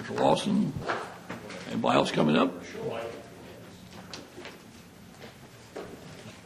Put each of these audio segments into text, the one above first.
Mr. Lawson. Anybody else coming up?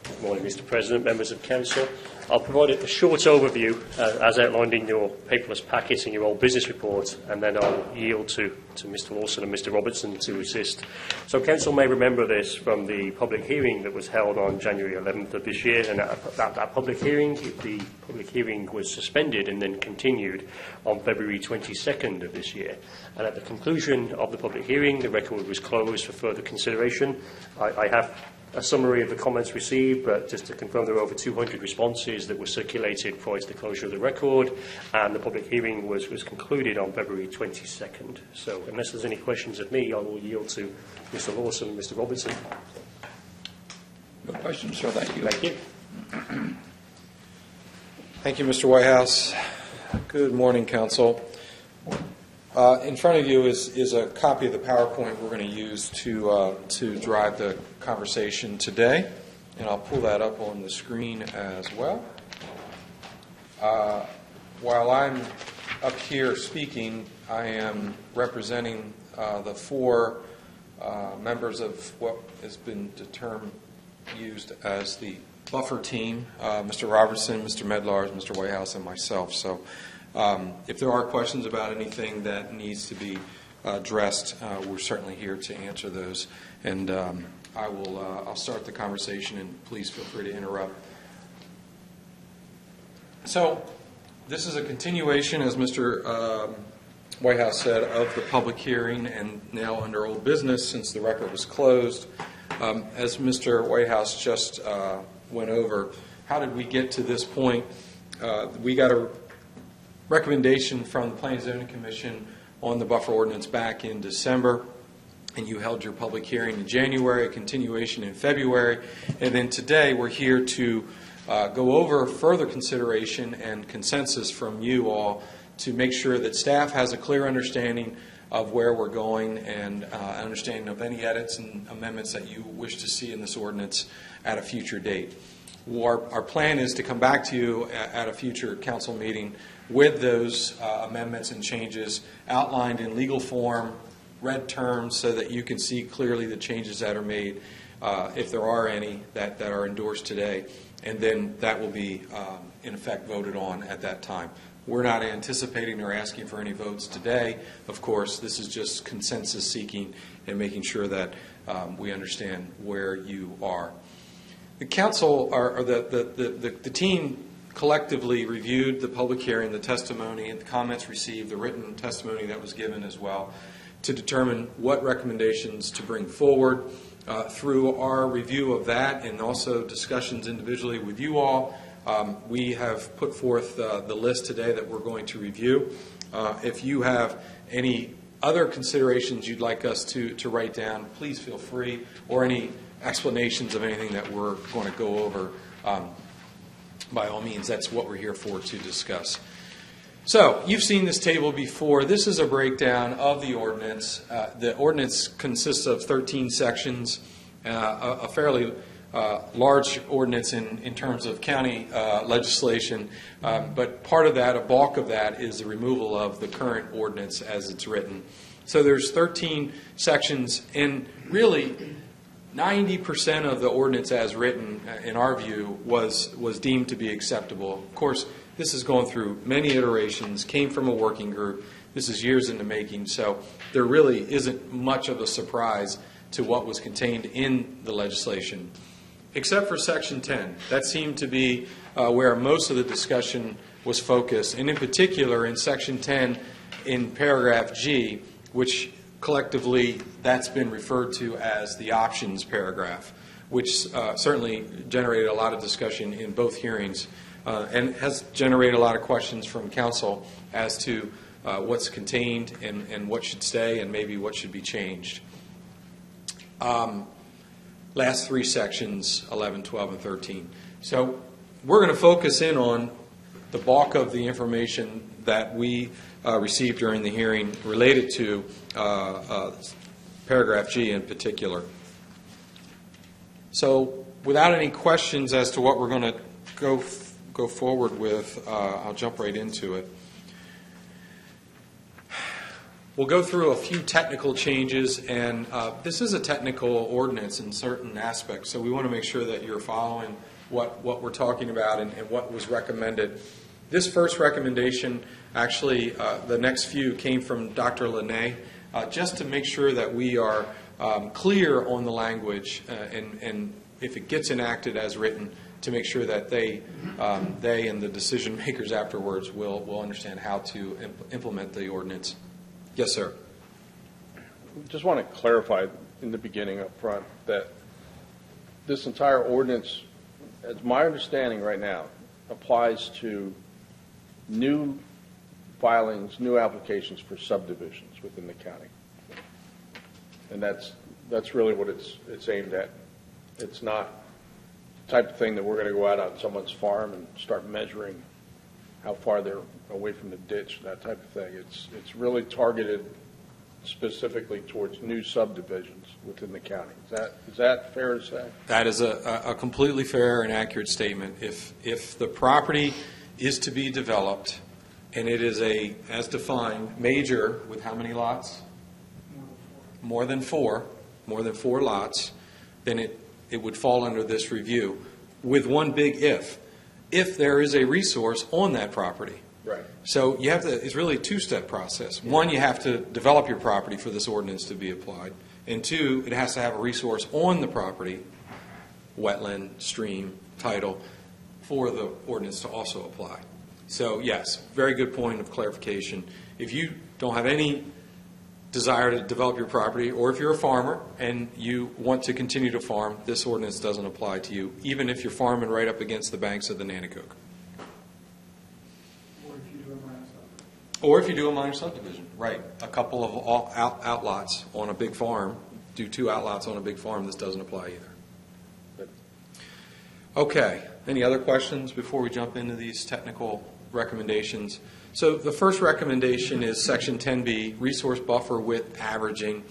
Good morning, Mr. President, members of Council. I'll provide a short overview as outlined in your paperless packet and your old business report, and then I'll yield to Mr. Lawson and Mr. Robertson to assist. So Council may remember this from the public hearing that was held on January 11th of this year, and at that public hearing, the public hearing was suspended and then continued on February 22nd of this year. And at the conclusion of the public hearing, the record was closed for further consideration. I have a summary of the comments received, but just to confirm, there were over 200 responses that were circulated prior to the closure of the record, and the public hearing was concluded on February 22nd. So unless there's any questions of me, I will yield to Mr. Lawson and Mr. Robertson. No questions, sir. Thank you. Thank you. Thank you, Mr. Whitehouse. Good morning, Council. In front of you is a copy of the PowerPoint we're going to use to drive the conversation today, and I'll pull that up on the screen as well. While I'm up here speaking, I am representing the four members of what has been used as the buffer team, Mr. Robertson, Mr. Medlars, Mr. Whitehouse, and myself. So if there are questions about anything that needs to be addressed, we're certainly here to answer those. And I'll start the conversation, and please feel free to interrupt. So this is a continuation, as Mr. Whitehouse said, of the public hearing, and now under old business since the record was closed. As Mr. Whitehouse just went over, how did we get to this point? We got a recommendation from the Planning and Zoning Commission on the buffer ordinance back in December, and you held your public hearing in January, a continuation in February, and then today we're here to go over further consideration and consensus from you all to make sure that staff has a clear understanding of where we're going and understanding of any edits and amendments that you wish to see in this ordinance at a future date. Our plan is to come back to you at a future council meeting with those amendments and changes outlined in legal form, read terms, so that you can see clearly the changes that are made, if there are any that are endorsed today, and then that will be in effect voted on at that time. We're not anticipating or asking for any votes today. Of course, this is just consensus seeking and making sure that we understand where you are. The council, or the team, collectively reviewed the public hearing, the testimony, and the comments received, the written testimony that was given as well, to determine what recommendations to bring forward. Through our review of that and also discussions individually with you all, we have put forth the list today that we're going to review. If you have any other considerations you'd like us to write down, please feel free, or any explanations of anything that we're going to go over, by all means, that's what we're here for, to discuss. So, you've seen this table before. This is a breakdown of the ordinance. The ordinance consists of 13 sections, a fairly large ordinance in terms of county legislation, but part of that, a bulk of that, is the removal of the current ordinance as it's written. So there's 13 sections, and really 90% of the ordinance as written, in our view, was deemed to be acceptable. Of course, this has gone through many iterations, came from a working group. This is years in the making, so there really isn't much of a surprise to what was contained in the legislation, except for Section 10. That seemed to be where most of the discussion was focused, and in particular in Section 10 in paragraph G, which collectively that's been referred to as the options paragraph, which certainly generated a lot of discussion in both hearings and has generated a lot of questions from council as to what's contained and what should stay and maybe what should be changed. Last three sections, 11, 12, and 13. So we're going to focus in on the bulk of the information that we received during the hearing related to paragraph G in particular. So without any questions as to what we're going to go forward with, I'll jump right into it. We'll go through a few technical changes, and this is a technical ordinance in certain aspects, so we want to make sure that you're following what we're talking about and what was recommended. This first recommendation, actually, the next few came from Dr. Launay, just to make sure that we are clear on the language, and if it gets enacted as written, to make sure that they and the decision makers afterwards will understand how to implement the ordinance. Yes, sir. Just want to clarify in the beginning up front that this entire ordinance, as my understanding right now, applies to new filings, new applications for subdivisions within the county. And that's really what it's aimed at. It's not the type of thing that we're going to go out on someone's farm and start measuring how far they're away from the ditch, that type of thing. It's really targeted specifically towards new subdivisions within the county. Is that fair to say? That is a completely fair and accurate statement. If the property is to be developed and it is as defined, major with how many lots? More than four lots, then it would fall under this review with one big if there is a resource on that property. Right. So you have to, it's really a two-step process. One, you have to develop your property for this ordinance to be applied. And two, it has to have a resource on the property, wetland, stream, tidal, for the ordinance to also apply. So yes, very good point of clarification. If you don't have any desire to develop your property, or if you're a farmer and you want to continue to farm, this ordinance doesn't apply to you, even if you're farming right up against the banks of the Nanticoke. Or if you do a minor subdivision, right. A couple of outlots on a big farm, do two outlots on a big farm, this doesn't apply either. Okay, any other questions before we jump into these technical recommendations? So the first recommendation is Section 10B, resource buffer width averaging.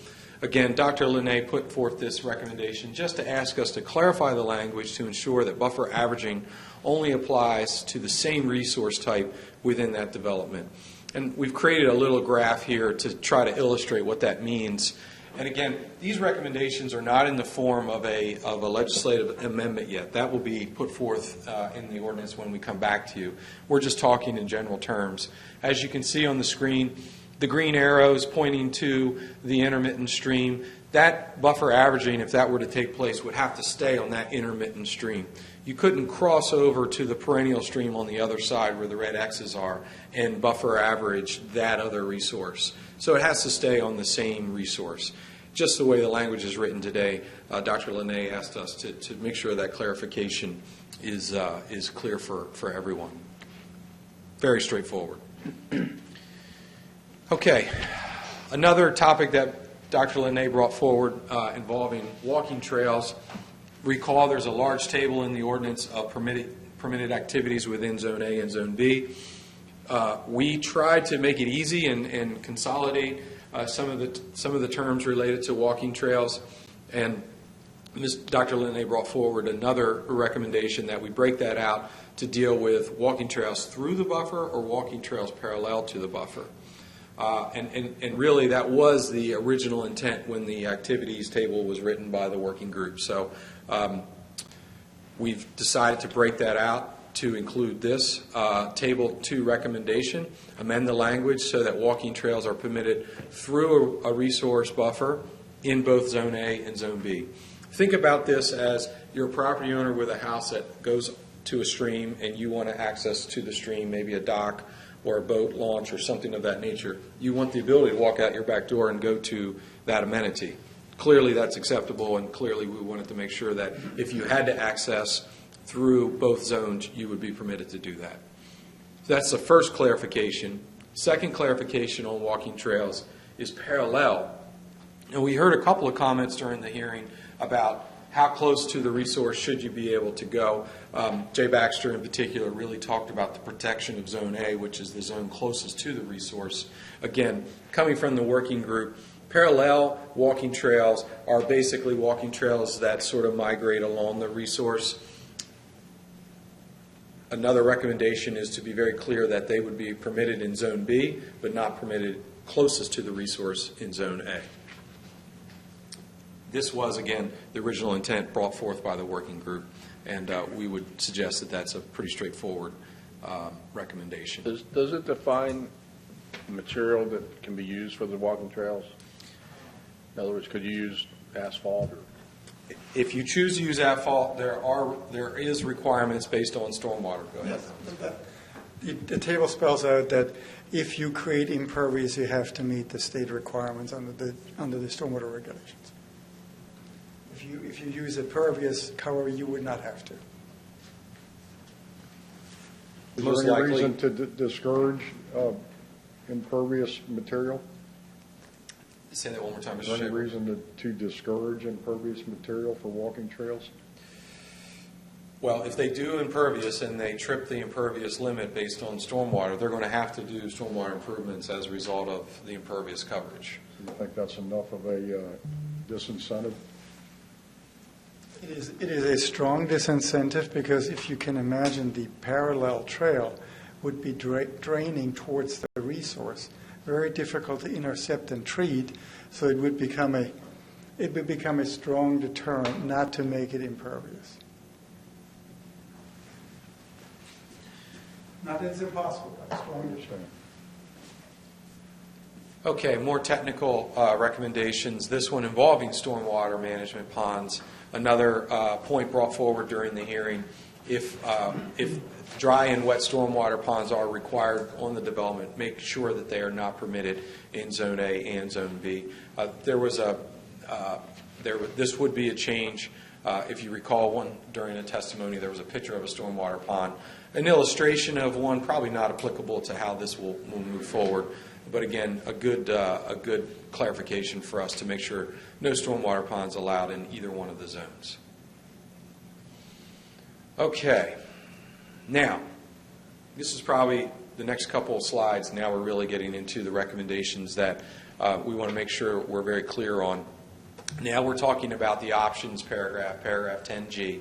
Again, Dr. Launay put forth this recommendation just to ask us to clarify the language to ensure that buffer averaging only applies to the same resource type within that development. And we've created a little graph here to try to illustrate what that means. And again, these recommendations are not in the form of a legislative amendment yet. That will be put forth in the ordinance when we come back to you. We're just talking in general terms. As you can see on the screen, the green arrows pointing to the intermittent stream, that buffer averaging, if that were to take place, would have to stay on that intermittent stream. You couldn't cross over to the perennial stream on the other side where the red X's are and buffer average that other resource. So it has to stay on the same resource. Just the way the language is written today, Dr. Launay asked us to make sure that clarification is clear for everyone. Very straightforward. Okay, another topic that Dr. Launay brought forward involving walking trails. Recall there's a large table in the ordinance of permitted activities within Zone A and Zone B. We tried to make it easy and consolidate some of the terms related to walking trails, and Dr. Launay brought forward another recommendation that we break that out to deal with walking trails through the buffer or walking trails parallel to the buffer. And really that was the original intent when the activities table was written by the working group. So we've decided to break that out to include this Table 2 recommendation, amend the language so that walking trails are permitted through a resource buffer in both Zone A and Zone B. Think about this as you're a property owner with a house that goes to a stream and you want to access to the stream, maybe a dock or a boat launch or something of that nature. You want the ability to walk out your back door and go to that amenity. Clearly that's acceptable, and clearly we wanted to make sure that if you had to access through both zones, you would be permitted to do that. So that's the first clarification. Second clarification on walking trails is parallel. And we heard a couple of comments during the hearing about how close to the resource should you be able to go. Jay Baxter in particular really talked about the protection of Zone A, which is the zone closest to the resource. Again, coming from the working group, parallel walking trails are basically walking trails that sort of migrate along the resource. Another recommendation is to be very clear that they would be permitted in Zone B, but not permitted closest to the resource in Zone A. This was, again, the original intent brought forth by the working group, and we would suggest that that's a pretty straightforward recommendation. Does it define material that can be used for the walking trails? In other words, could you use asphalt or? If you choose to use asphalt, there is requirements based on stormwater. Go ahead. Yes. The table spells out that if you create impervious, you have to meet the state requirements under the stormwater regulations. If you use a pervious cover, you would not have to. Is Most there any likely- reason to discourage impervious material? Say that one more time, Is Mr. there any Chairman. reason to discourage impervious material for walking trails? Well, if they do impervious and they trip the impervious limit based on stormwater, they're going to have to do stormwater improvements as a result of the impervious coverage. Do you think that's enough of a disincentive? It is a strong disincentive because if you can imagine the parallel trail would be draining towards the resource, very difficult to intercept and treat, so it would become a strong deterrent not to make it impervious. Not that it's impossible, but a strong deterrent. Okay, more technical recommendations. This one involving stormwater management ponds. Another point brought forward during the hearing, if dry and wet stormwater ponds are required on the development, make sure that they are not permitted in Zone A and Zone B. This would be a change. If you recall, one during a testimony, there was a picture of a stormwater pond, an illustration of one, probably not applicable to how this will move forward. But again, a good clarification for us to make sure no stormwater ponds allowed in either one of the zones. Okay, now this is probably the next couple of slides. Now we're really getting into the recommendations that we want to make sure we're very clear on. Now we're talking about the options paragraph 10G.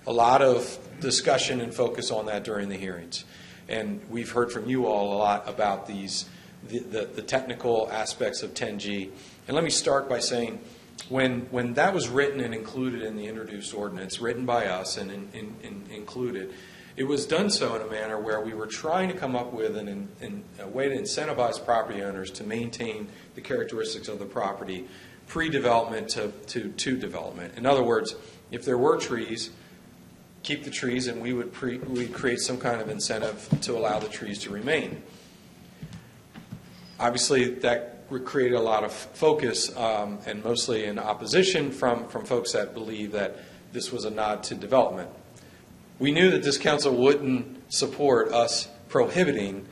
A lot of discussion and focus on that during the hearings, and we've heard from you all a lot about these. The technical aspects of 10G. And let me start by saying, when that was written and included in the introduced ordinance, written by us and included, it was done so in a manner where we were trying to come up with a way to incentivize property owners to maintain the characteristics of the property pre-development to development. In other words, if there were trees, keep the trees, and we'd create some kind of incentive to allow the trees to remain. Obviously, that created a lot of focus and mostly in opposition from folks that believe that this was a nod to development. We knew that this council wouldn't support us prohibiting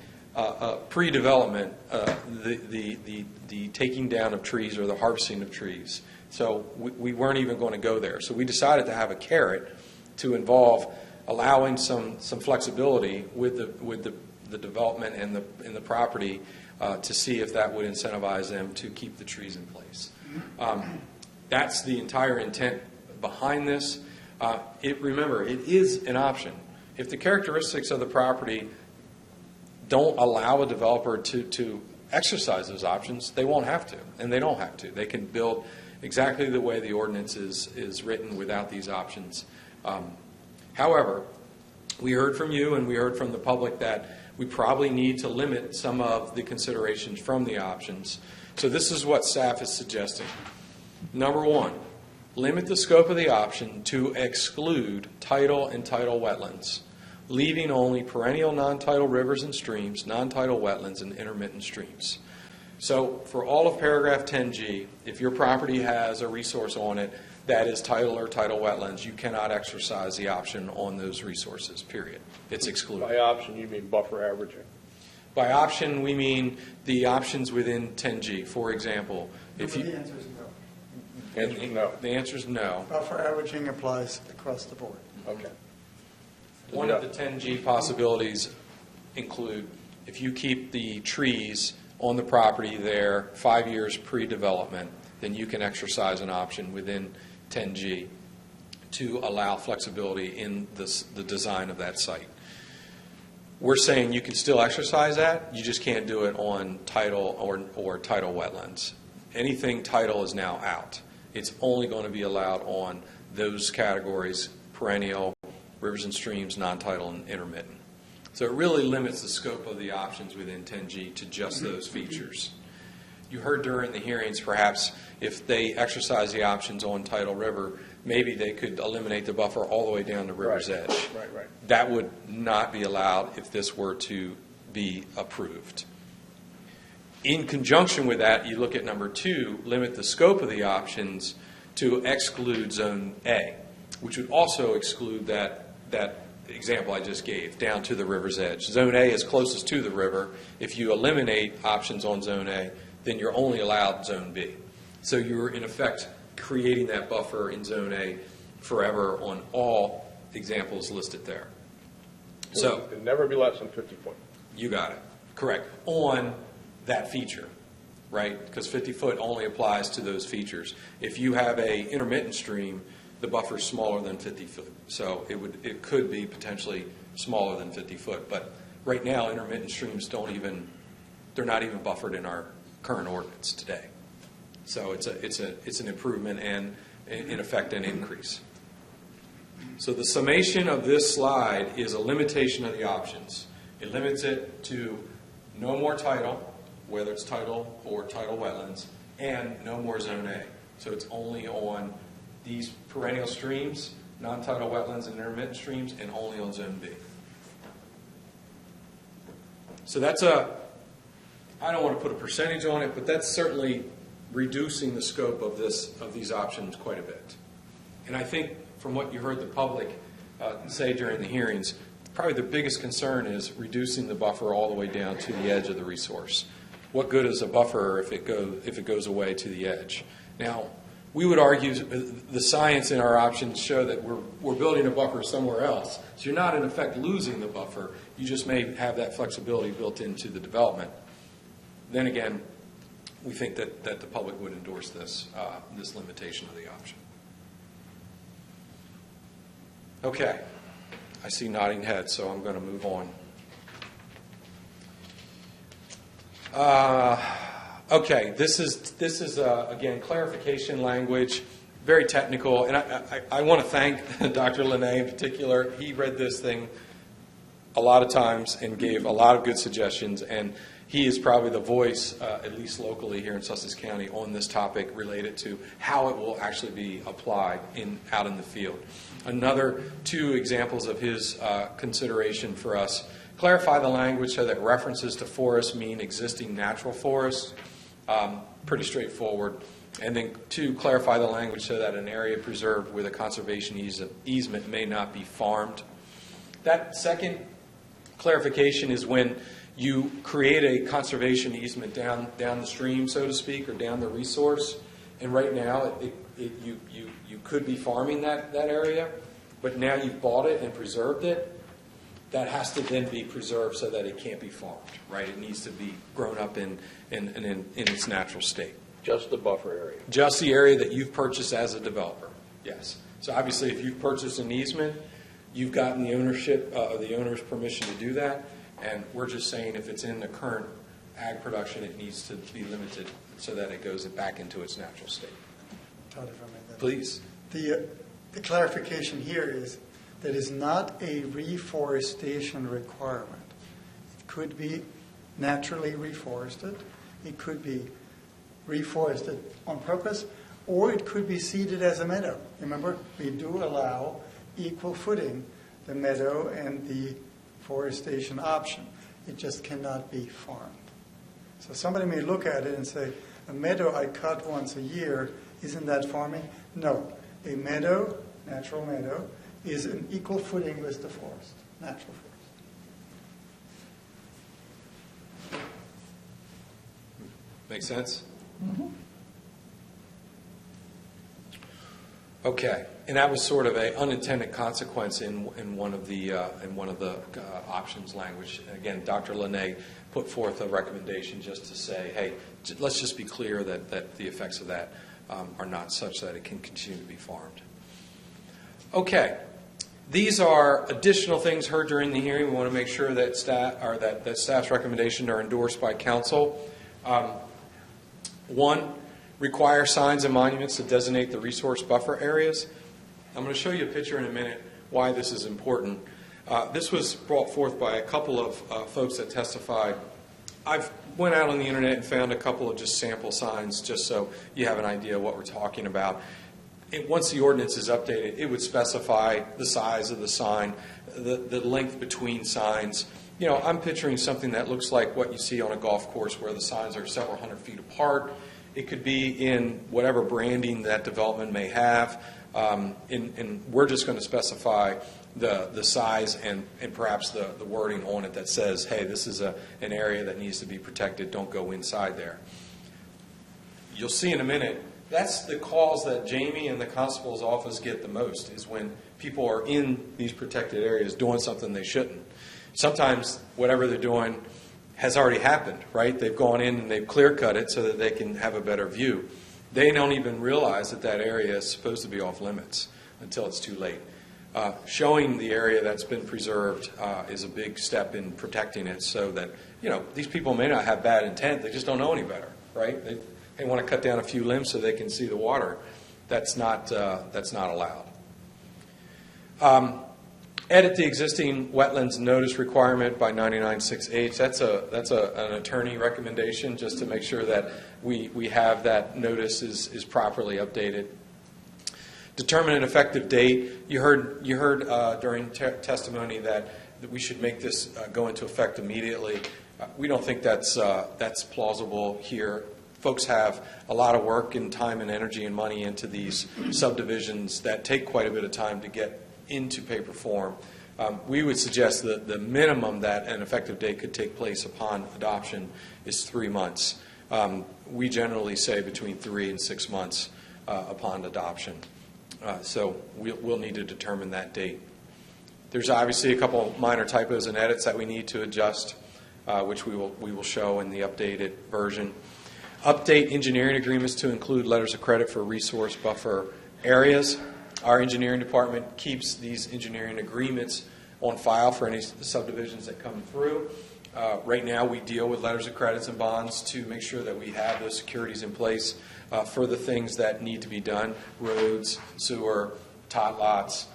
pre-development, the taking down of trees or the harvesting of trees. So we weren't even going to go there. So we decided to have a carrot to involve allowing some flexibility with the development and the property to see if that would incentivize them to keep the trees in place. That's the entire intent behind this. Remember, it is an option. If the characteristics of the property don't allow a developer to exercise those options, they won't have to, and they don't have to. They can build exactly the way the ordinance is written without these options. However, we heard from you and we heard from the public that we probably need to limit some of the considerations from the options. So this is what staff is suggesting. Number one, limit the scope of the option to exclude tidal and tidal wetlands, leaving only perennial non-tidal rivers and streams, non-tidal wetlands, and intermittent streams. So for all of paragraph 10G, if your property has a resource on it that is tidal or tidal wetlands, you cannot exercise the option on those resources, period. It's excluded. By option, you mean buffer averaging? By option, we mean the options within 10G. For example, if The you... answer is no. Answer is no. The answer is no. Buffer averaging applies across the board. Okay. One of the 10G possibilities include if you keep the trees on the property there 5 years pre-development, then you can exercise an option within 10G to allow flexibility in the design of that site. We're saying you can still exercise that, you just can't do it on tidal or tidal wetlands. Anything tidal is now out. It's only going to be allowed on those categories: perennial, rivers and streams, non-tidal, and intermittent. So it really limits the scope of the options within 10G to just those features. You heard during the hearings, perhaps, if they exercise the options on tidal river, maybe they could eliminate the buffer all the way down to river's edge. Right. That would not be allowed if this were to be approved. In conjunction with that, you look at number 2, limit the scope of the options to exclude Zone A, which would also exclude that example I just gave, down to the river's edge. Zone A is closest to the river. If you eliminate options on Zone A, then you're only allowed Zone B. So you're, in effect, creating that buffer in Zone A forever on all examples listed there. So it'd never be less than 50 foot. you got it. Correct. On that feature, right? Because 50 foot only applies to those features. If you have a intermittent stream, the buffer is smaller than 50 foot. So it could be potentially smaller than 50 foot. But right now, intermittent streams they're not even buffered in our current ordinance today. So it's an improvement and, in effect, an increase. So the summation of this slide is a limitation of the options. It limits it to no more tidal, whether it's tidal or tidal wetlands, and no more Zone A. So it's only on these perennial streams, non-tidal wetlands and intermittent streams, and only on Zone B. So I don't want to put a percentage on it, but that's certainly reducing the scope of these options quite a bit. And I think from what you heard the public say during the hearings, probably the biggest concern is reducing the buffer all the way down to the edge of the resource. What good is a buffer if it goes away to the edge? Now, we would argue the science in our options show that we're building a buffer somewhere else. So you're not, in effect, losing the buffer. You just may have that flexibility built into the development. Then again, we think that the public would endorse this limitation of the option. Okay. I see nodding heads, so I'm going to move on. Okay, this is again, clarification language, very technical, and I want to thank Dr. Launay in particular. He read this thing a lot of times and gave a lot of good suggestions, and he is probably the voice, at least locally here in Sussex County, on this topic related to how it will actually be applied out in the field. Another 2 examples of his consideration for us: clarify the language so that references to forests mean existing natural forests. Pretty straightforward. And then 2, clarify the language so that an area preserved with a conservation easement may not be farmed. That second clarification is when you create a conservation easement down the stream, so to speak, or down the resource. And right now, you could be farming that area, but now you've bought it and preserved it. That has to then be preserved so that it can't be farmed, right? It needs to be grown up in its natural state. Just the buffer area. Just the area that you've purchased as a developer, yes. So obviously, if you've purchased an easement, you've gotten the ownership, the owner's permission to do that, and we're just saying if it's in the current ag production, it needs to be limited so that it goes back into its natural state. Todd, if I may. Please. The clarification here is that is not a reforestation requirement. It could be naturally reforested. It could be reforested on purpose, or it could be seeded as a meadow. Remember, we do allow equal footing, the meadow and the forestation option. It just cannot be farmed. So somebody may look at it and say, a meadow I cut once a year, isn't that farming? No. A meadow, natural meadow, is an equal footing with the forest, natural forest. Make sense? Mm-hmm. Okay, and that was sort of an unintended consequence in one of the options language. Again, Dr. Launay put forth a recommendation just to say, hey, let's just be clear that the effects of that are not such that it can continue to be farmed. Okay, These are additional things heard during the hearing. We want to make sure that that staff's recommendations are endorsed by council. One, require signs and monuments to designate the resource buffer areas. I'm going to show you a picture in a minute why this is important. This was brought forth by a couple of folks that testified. I've went out on the internet and found a couple of just sample signs just so you have an idea of what we're talking about. Once the ordinance is updated, it would specify the size of the sign, the length between signs. You know, I'm picturing something that looks like what you see on a golf course where the signs are several hundred feet apart. It could be in whatever branding that development may have. And we're just going to specify the size and perhaps the wording on it that says, hey, this is an area that needs to be protected. Don't go inside there. You'll see in a minute, that's the calls that Jamie and the constable's office get the most, is when people are in these protected areas doing something they shouldn't. Sometimes whatever they're doing has already happened, right? They've gone in and they've clear cut it so that they can have a better view. They don't even realize that that area is supposed to be off limits until it's too late. Showing the area that's been preserved is a big step in protecting it so that, you know, these people may not have bad intent, they just don't know any better, right? They want to cut down a few limbs so they can see the water. That's not allowed. Edit the existing wetlands notice requirement by 99.6H. That's an attorney recommendation just to make sure that we have that notice is properly updated. Determine an effective date. You heard during testimony that we should make this go into effect immediately. We don't think that's plausible here. Folks have a lot of work and time and energy and money into these subdivisions that take quite a bit of time to get into paper form. We would suggest that the minimum that an effective date could take place upon adoption is 3 months. We generally say between 3 and 6 months upon adoption. So we'll need to determine that date. There's obviously a couple of minor typos and edits that we need to adjust, which we will show in the updated version. Update engineering agreements to include letters of credit for resource buffer areas. Our engineering department keeps these engineering agreements on file for any subdivisions that come through. Right now we deal with letters of credits and bonds to make sure that we have those securities in place for the things that need to be done: roads, sewer, tot lots,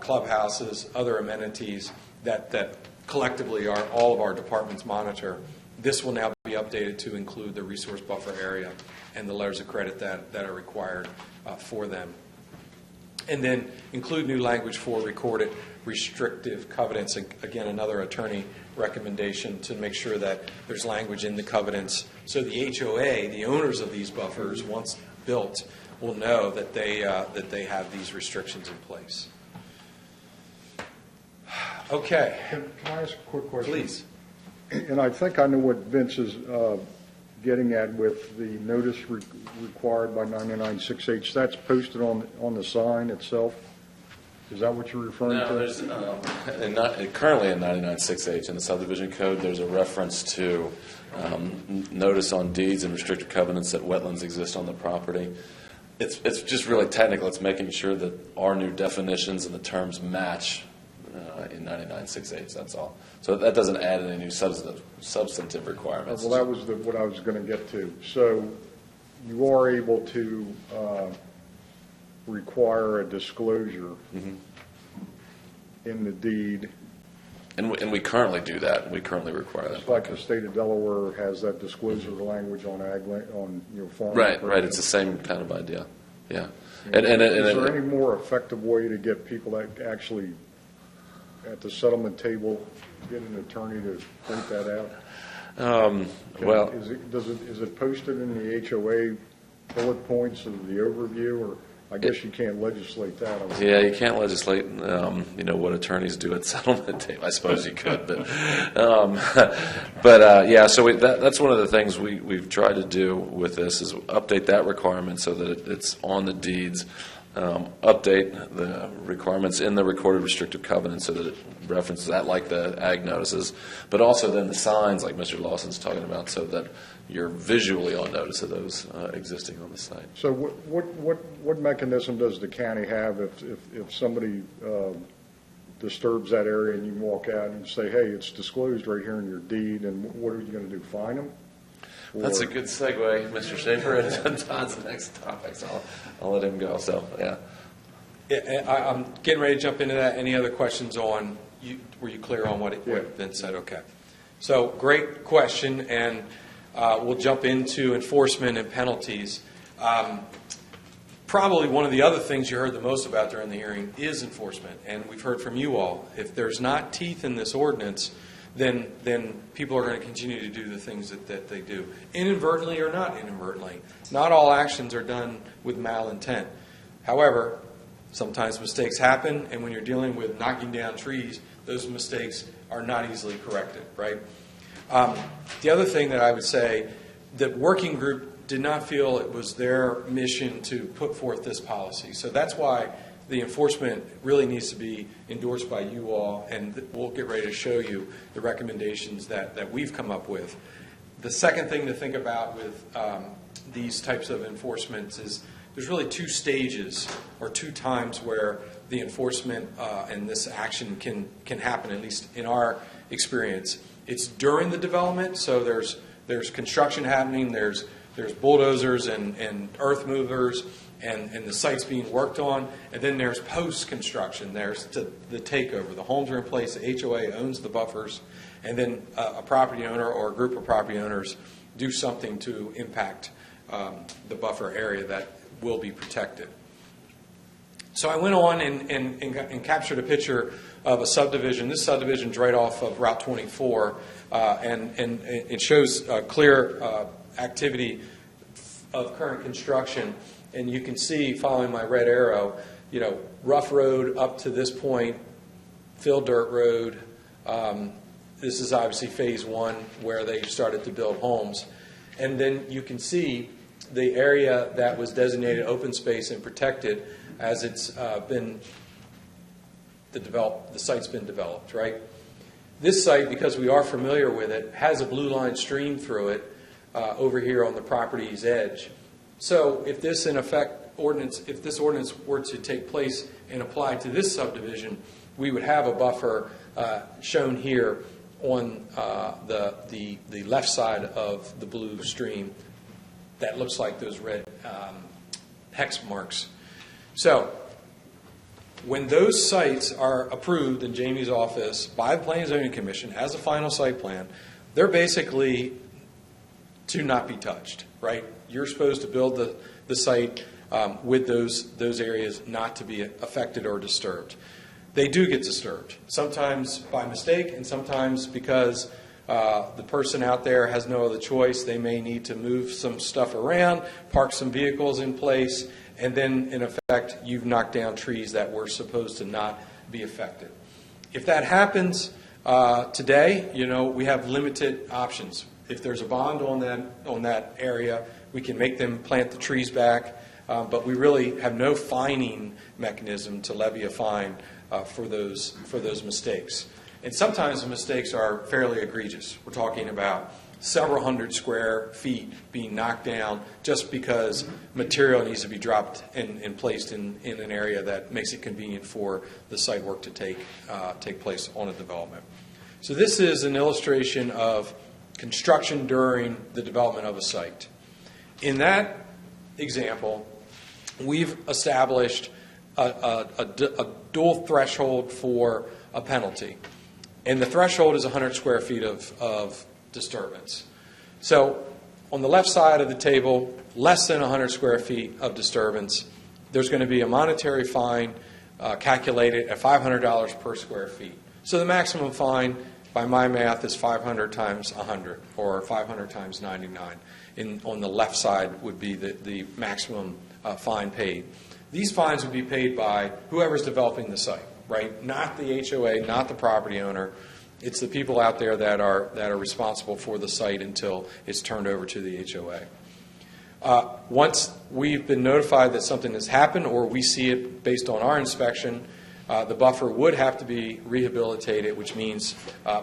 clubhouses, other amenities that collectively all of our departments monitor. This will now be updated to include the resource buffer area and the letters of credit that are required for them. And then include new language for recorded restrictive covenants. Again, another attorney recommendation to make sure that there's language in the covenants so the HOA, the owners of these buffers, once built, will know that they have these restrictions in place. Okay. Can I ask a quick question? Please. And I think I know what Vince is getting at with the notice required by 99.6H. That's posted on the sign itself? Is that what you're referring to? No, there's currently in 99.6H in the subdivision code, there's a reference to notice on deeds and restricted covenants that wetlands exist on the property. It's just really technical. It's making sure that our new definitions and the terms match in 99.6H. That's all. So that doesn't add any new substantive requirements. Well, that was what I was going to get to. So you are able to require a disclosure in the deed. And we currently do that. We currently require that. It's like the state of Delaware has that disclosure language on farm. Right. It's the same kind of idea. Yeah. Is there any more effective way to get people that actually at the settlement table get an attorney to point that out? Well, is it posted in the HOA bullet points of the overview, or I guess you can't legislate that? Yeah, you can't legislate, what attorneys do at settlement table. I suppose you could, but yeah. So that's one of the things we've tried to do with this is update that requirement so that it's on the deeds. Update the requirements in the recorded restrictive covenant so that it references that, like the ag notices, but also then the signs like Mr. Lawson's talking about, so that you're visually on notice of those existing on the site. So what mechanism does the county have if somebody disturbs that area and you walk out and say, hey, it's disclosed right here in your deed, and what are you going to do, fine them? That's a good segue, Mr. Schaefer, into Todd's next topic, so I'll let him go, so, yeah. I'm getting ready to jump into that. Any other questions on, were you clear on what Yeah. Vince said? Okay. So great question, and we'll jump into enforcement and penalties. Probably one of the other things you heard the most about during the hearing is enforcement, and we've heard from you all. If there's not teeth in this ordinance, then people are going to continue to do the things that they do, inadvertently or not inadvertently. Not all actions are done with malintent. However, sometimes mistakes happen, and when you're dealing with knocking down trees, those mistakes are not easily corrected, right? The other thing that I would say, the working group did not feel it was their mission to put forth this policy. So that's why the enforcement really needs to be endorsed by you all, and we'll get ready to show you the recommendations that we've come up with. The second thing to think about with these types of enforcements is there's really two stages or two times where the enforcement and this action can happen, at least in our experience. It's during the development, so there's construction happening, there's bulldozers and earth movers, and the site's being worked on, and then there's post-construction. There's the takeover. The homes are in place, the HOA owns the buffers, and then a property owner or a group of property owners do something to impact the buffer area that will be protected. So I went on and captured a picture of a subdivision. This subdivision's right off of Route 24, and it shows clear activity of current construction. And you can see, following my red arrow, rough road up to this point, filled dirt road. This is obviously phase one where they started to build homes. And then you can see the area that was designated open space and protected as it's been the site's been developed, right? This site, because we are familiar with it, has a blue line stream through it over here on the property's edge. So if this ordinance were to take place and apply to this subdivision, we would have a buffer shown here on the left side of the blue stream that looks like those red hex marks. So when those sites are approved in Jamie's office by the Planning and Zoning Commission as a final site plan, they're basically to not be touched, right? You're supposed to build the site with those areas not to be affected or disturbed. They do get disturbed, sometimes by mistake and sometimes because the person out there has no other choice. They may need to move some stuff around, park some vehicles in place, and then, in effect, you've knocked down trees that were supposed to not be affected. If that happens today, we have limited options. If there's a bond on that area, we can make them plant the trees back, but we really have no fining mechanism to levy a fine for those mistakes. And sometimes the mistakes are fairly egregious. We're talking about several hundred square feet being knocked down just because material needs to be dropped and placed in an area that makes it convenient for the site work to take place on a development. So this is an illustration of construction during the development of a site. In that example, we've established a dual threshold for a penalty. And the threshold is 100 square feet of disturbance. So on the left side of the table, less than 100 square feet of disturbance, there's going to be a monetary fine calculated at $500 per square feet. So the maximum fine, by my math, is 500 times 100, or 500 times 99. On the left side would be the maximum fine paid. These fines would be paid by whoever's developing the site, right? Not the HOA, not the property owner. It's the people out there that are responsible for the site until it's turned over to the HOA. Once we've been notified that something has happened, or we see it based on our inspection, the buffer would have to be rehabilitated, which means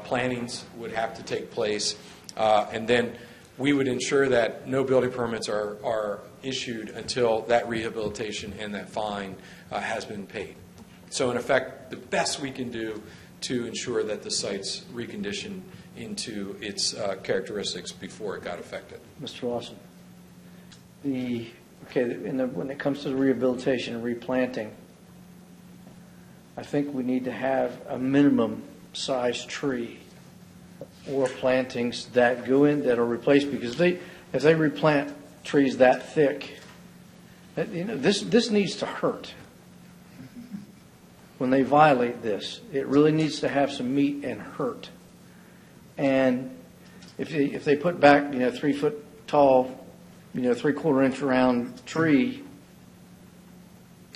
plantings would have to take place, and then we would ensure that no building permits are issued until that rehabilitation and that fine has been paid. So in effect, the best we can do to ensure that the site's reconditioned into its characteristics before it got affected. Mr. Lawson. When it comes to the rehabilitation and replanting, I think we need to have a minimum size tree or plantings that go in, that are replaced, because if they replant trees that thick, this needs to hurt. When they violate this, it really needs to have some meat and hurt. And if they put back, 3 foot tall, 3/4 inch round tree,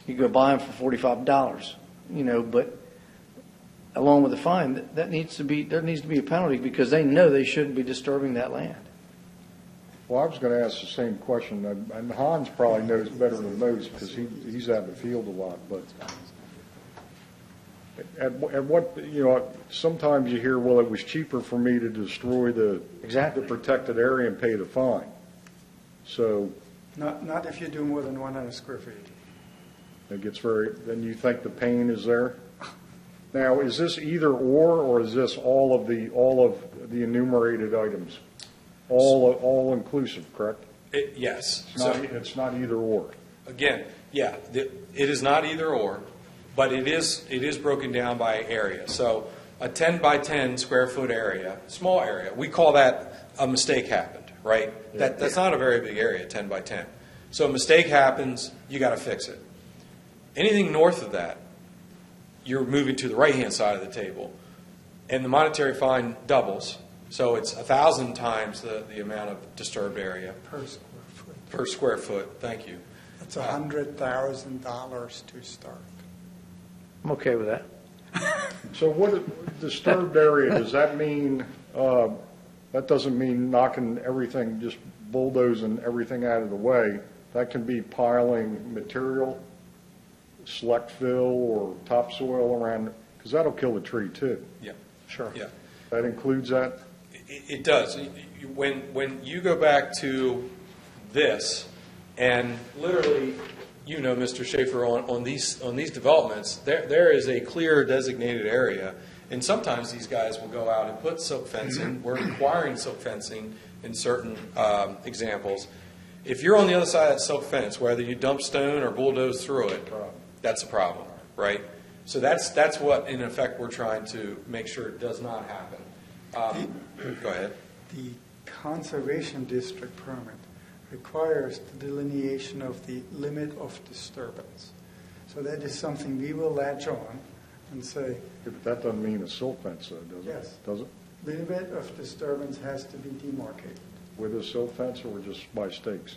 you go buy them for $45, but along with the fine, there needs to be a penalty, because they know they shouldn't be disturbing that land. Well, I was going to ask the same question, and Hans probably knows better than most because he's out in the field a lot, but at what, sometimes you hear, well, it was cheaper for me to destroy the protected area and pay the fine. So Not if you do more than 100 square feet. it gets then you think the pain is there? Now, is this either or is this all of the enumerated items? All inclusive, correct? Yes. It's not either or. Again, yeah, it is not either or, but it is broken down by area. So a 10 by 10 square foot area, small area, we call that a mistake happened, right? Yeah. That's not a very big area, 10 by 10. So a mistake happens, you got to fix it. Anything north of that, you're moving to the right-hand side of the table, and the monetary fine doubles. So it's 1,000 times the amount of disturbed area. Per square foot. Per square foot, thank you. That's $100,000 to start. I'm okay with that. So what disturbed area, does that mean, that doesn't mean knocking everything, just bulldozing everything out of the way. That can be piling material, select fill or topsoil around, because that'll kill the tree too. Yeah. Sure. Yeah. That includes that? It does. When you go back to this, and literally, Mr. Schaefer, on these developments, there is a clear designated area, and sometimes these guys will go out and put silk fencing. We're requiring silk fencing in certain examples. If you're on the other side of that silk fence, whether you dump stone or bulldoze through it, that's a problem, right? So that's what, in effect, we're trying to make sure it does not happen. Go ahead. The conservation district permit requires the delineation of the limit of disturbance. So that is something we will latch on and say, Yeah, but that doesn't mean a silt fence, though, does it? Yes. Does it? limit of disturbance has to be demarcated. With a silt fence or just by stakes?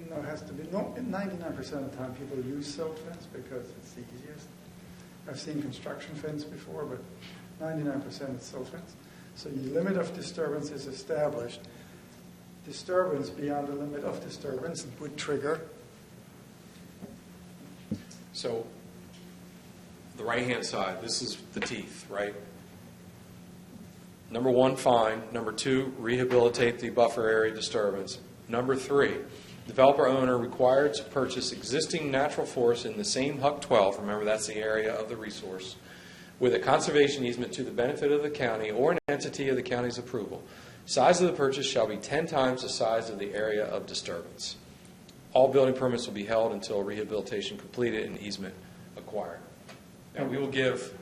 No, it has to be. No, 99% of the time people use silk fence because it's the easiest. I've seen construction fence before, but 99% it's silk fence. So the limit of disturbance is established. Disturbance beyond the limit of disturbance would trigger. So the right-hand side, this is the teeth, right? Number one, fine. Number two, rehabilitate the buffer area disturbance. Number three, developer owner required to purchase existing natural forest in the same HUC 12, remember that's the area of the resource, with a conservation easement to the benefit of the county or an entity of the county's approval. Size of the purchase shall be 10 times the size of the area of disturbance. All building permits will be held until rehabilitation completed and easement acquired. Now, we will give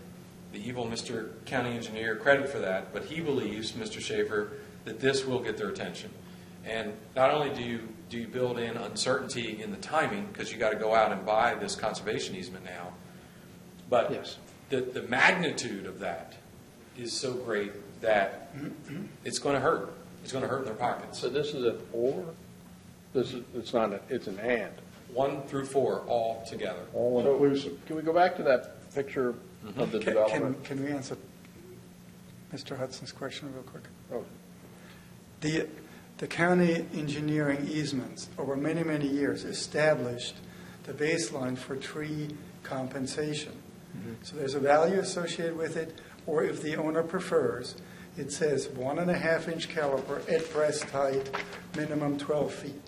the evil Mr. County Engineer credit for that, but he believes, Mr. Schaefer, that this will get their attention. And not only do you build in uncertainty in the timing, because you got to go out and buy this conservation easement now, but Yes. the magnitude of that is so great that it's going to hurt. It's going to hurt in their pockets. So this is an or? It's not, it's an and. 1 through 4, all together. All inclusive. Can we go back to that picture of the development? Can we answer Mr. Hudson's question real quick? Oh. The county engineering easements over many, many years established the baseline for tree compensation. So there's a value associated with it, or if the owner prefers, it says 1.5 inch caliper at breast height, minimum 12 feet.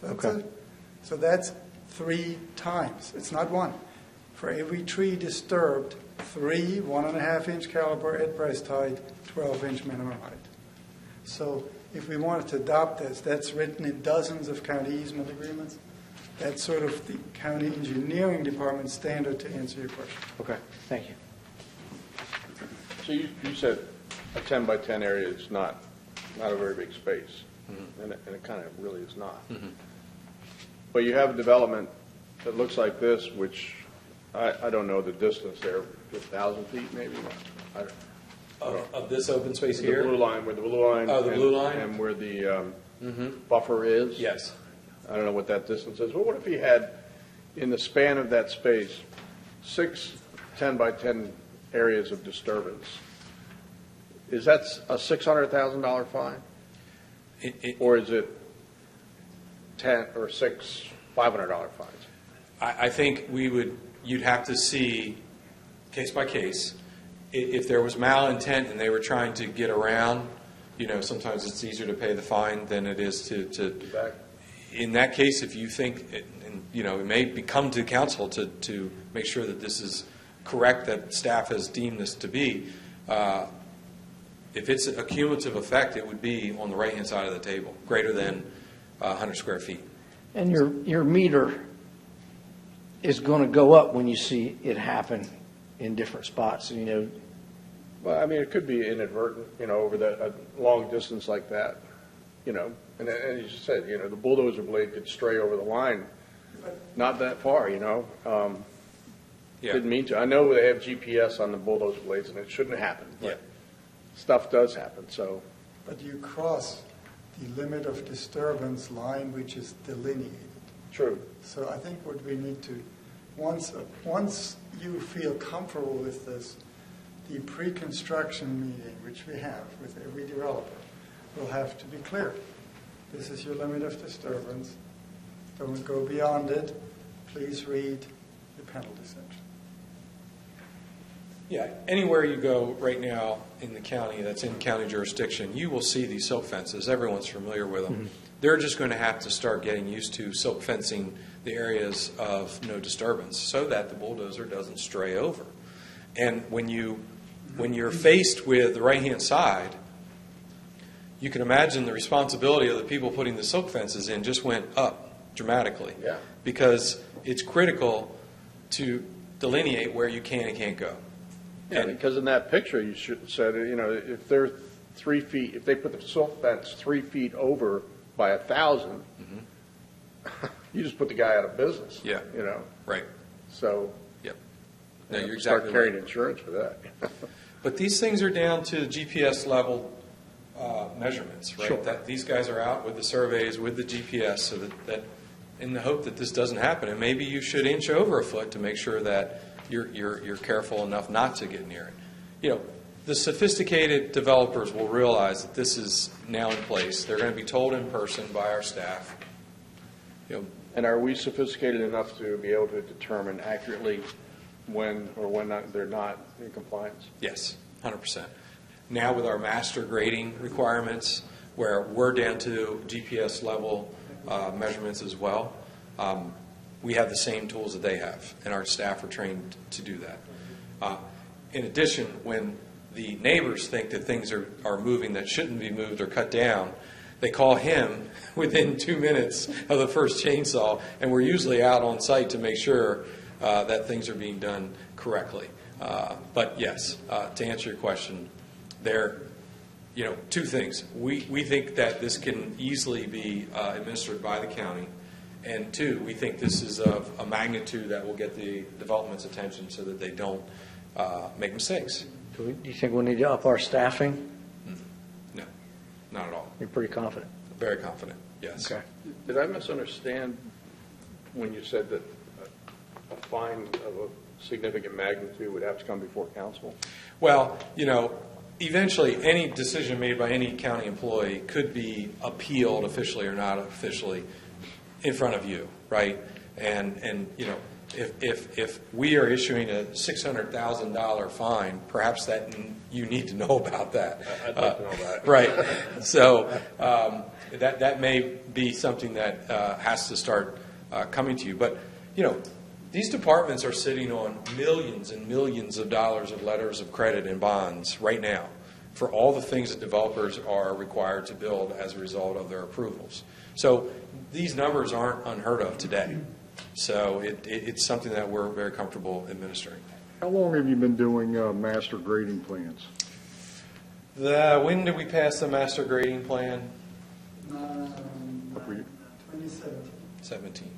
So that's, so that's 3 times. It's not 1. For every tree disturbed, 3 1.5-inch caliber at breast height, 12-inch minimum height. So if we wanted to adopt this, that's written in dozens of county easement agreements. That's sort of the county engineering department standard to answer your question. Okay, thank you. So you said a 10 by 10 area is not a very big space, and it kind of really is not. But you have a development that looks like this, which I don't know the distance there, 1,000 feet maybe? I don't- Of this open space The here? blue line, where the blue line. Oh, the blue line? And where the buffer is. Yes. I don't know what that distance is. Well, what if you had, in the span of that space, 6 10 by 10 areas of disturbance? Is that a $600,000 fine? Or is it 10 or 6 $500 fines? I think you'd have to see case by case. If there was malintent and they were trying to get around, sometimes it's easier to pay the fine than it is to in that case, if you think, it may come to council to make sure that this is correct, that staff has deemed this to be, if it's a cumulative effect, it would be on the right-hand side of the table, greater than 100 square feet. And your meter is going to go up when you see it happen in different spots, Well, I mean, it could be inadvertent, over a long distance like that, And as you said, the bulldozer blade could stray over the line, not that far, Yeah. Didn't mean to. I know they have GPS on the bulldozer blades, and it shouldn't happen. But Yeah. stuff does happen, so. But you cross the limit of disturbance line, which is delineated. True. So I think what we need to, once you feel comfortable with this, the pre-construction meeting, which we have with every developer, will have to be clear. This is your limit of disturbance. Don't go beyond it. Please read the penalty section. Yeah, anywhere you go right now in the county that's in county jurisdiction, you will see these silk fences. Everyone's familiar with them. Mm-hmm. They're just going to have to start getting used to silk fencing the areas of no disturbance so that the bulldozer doesn't stray over. And when you're faced with the right-hand side, you can imagine the responsibility of the people putting the silk fences in just went up dramatically. Yeah. Because it's critical to delineate where you can and can't go. Yeah, because in that picture, you should have said, if they're 3 feet, if they put the silk fence 3 feet over by 1,000, you just put the guy out of business. Yeah. Right. So. Yep. No, you you're start exactly carrying right. insurance for that. But these things are down to GPS level measurements, right? Sure. That these guys are out with the surveys, with the GPS, so that in the hope that this doesn't happen, and maybe you should inch over a foot to make sure that you're careful enough not to get near it. The sophisticated developers will realize that this is now in place. They're going to be told in person by our staff. And are we sophisticated enough to be able to determine accurately when or when not, they're not in compliance? Yes, 100%. Now with our master grading requirements, where we're down to GPS level measurements as well, we have the same tools that they have, and our staff are trained to do that. In addition, when the neighbors think that things are moving that shouldn't be moved or cut down, they call him within 2 minutes of the first chainsaw, and we're usually out on site to make sure that things are being done correctly. But yes, to answer your question, there, two things. We think that this can easily be administered by the county, and two, we think this is of a magnitude that will get the development's attention so that they don't make mistakes. Do you think we need to up our staffing? No, not at all. You're pretty confident? Very confident, yes. Okay. Did I misunderstand when you said that a fine of a significant magnitude would have to come before council? Well, eventually, any decision made by any county employee could be appealed officially or not officially in front of you, right? And if we are issuing a $600,000 fine, perhaps that you need to know about that. I'd like to know that. Right. So that may be something that has to start coming to you. But, These departments are sitting on millions and millions of dollars of letters of credit and bonds right now for all the things that developers are required to build as a result of their approvals. So these numbers aren't unheard of today. So it's something that we're very comfortable administering. How long have you been doing master grading plans? When did we pass the master grading plan? 2017. 17.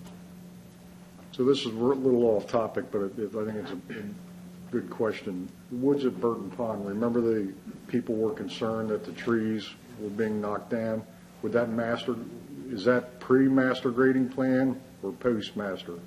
So this is a little off topic, but I think it's a good question. The woods at Burton Pond, remember the people were concerned that the trees were being knocked down? Is that pre-master grading plan or post-master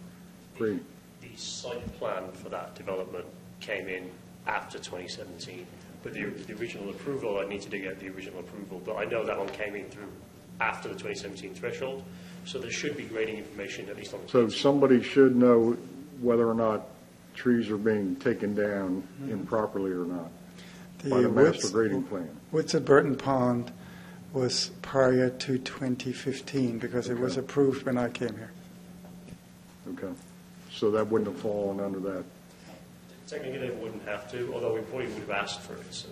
grading? The site plan for that development came in after 2017, but the original approval, I need to dig out the original approval, but I know that one came in through after the 2017 threshold, so there should be grading information at least on the So somebody should know whether or not trees are being taken down improperly or not by the master grading plan. Woods at Burton Pond was prior to 2015 because it was approved when I came here. Okay. So that wouldn't have fallen under that. Technically, they wouldn't have to, although we probably would have asked for it. So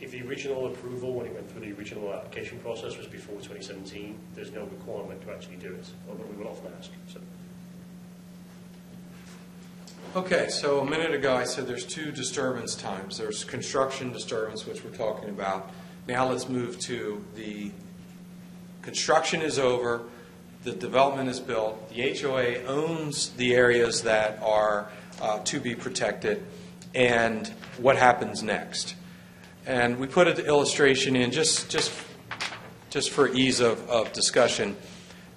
if the original approval, when it went through the original application process, was before 2017, there's no requirement to actually do it, although we would often ask. So. Okay, so a minute ago I said there's two disturbance times. There's construction disturbance, which we're talking about. Now let's move to the construction is over, the development is built, the HOA owns the areas that are to be protected, and what happens next. And we put an illustration in just for ease of discussion.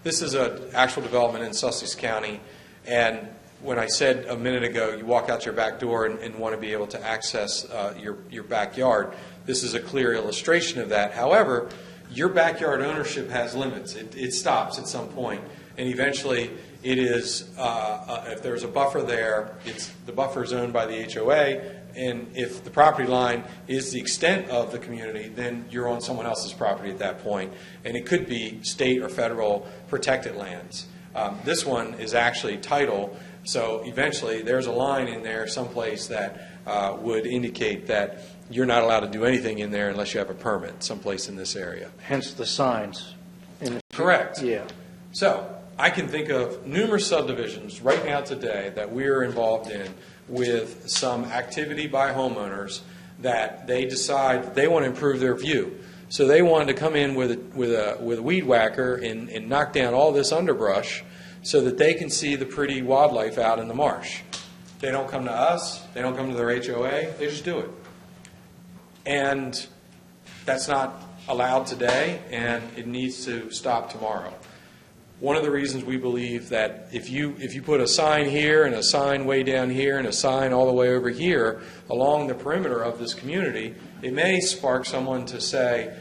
This is an actual development in Sussex County, and when I said a minute ago you walk out your back door and want to be able to access your backyard, this is a clear illustration of that. However, your backyard ownership has limits. It stops at some point, and eventually it is, if there's a buffer there, the buffer is owned by the HOA, and if the property line is the extent of the community, then you're on someone else's property at that point, and it could be state or federal protected lands. This one is actually title, so eventually there's a line in there someplace that would indicate that you're not allowed to do anything in there unless you have a permit someplace in this area. Hence the signs. Correct. Yeah. So I can think of numerous subdivisions right now today that we are involved in with some activity by homeowners that they decide they want to improve their view. So they wanted to come in with a weed whacker and knock down all this underbrush so that they can see the pretty wildlife out in the marsh. They don't come to us. They don't come to their HOA. They just do it. And that's not allowed today, and it needs to stop tomorrow. One of the reasons we believe that if you put a sign here and a sign way down here and a sign all the way over here along the perimeter of this community, it may spark someone to say,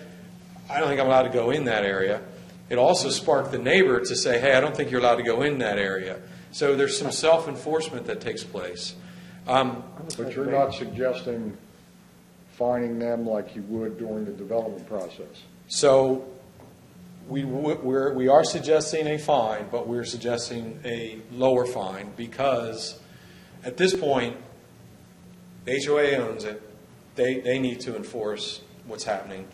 I don't think I'm allowed to go in that area. It also sparked the neighbor to say, hey, I don't think you're allowed to go in that area. So there's some self-enforcement that takes place. But you're not suggesting fining them like you would during the development process? So we are suggesting a fine, but we're suggesting a lower fine because at this point, the HOA owns it. They need to enforce what's happening.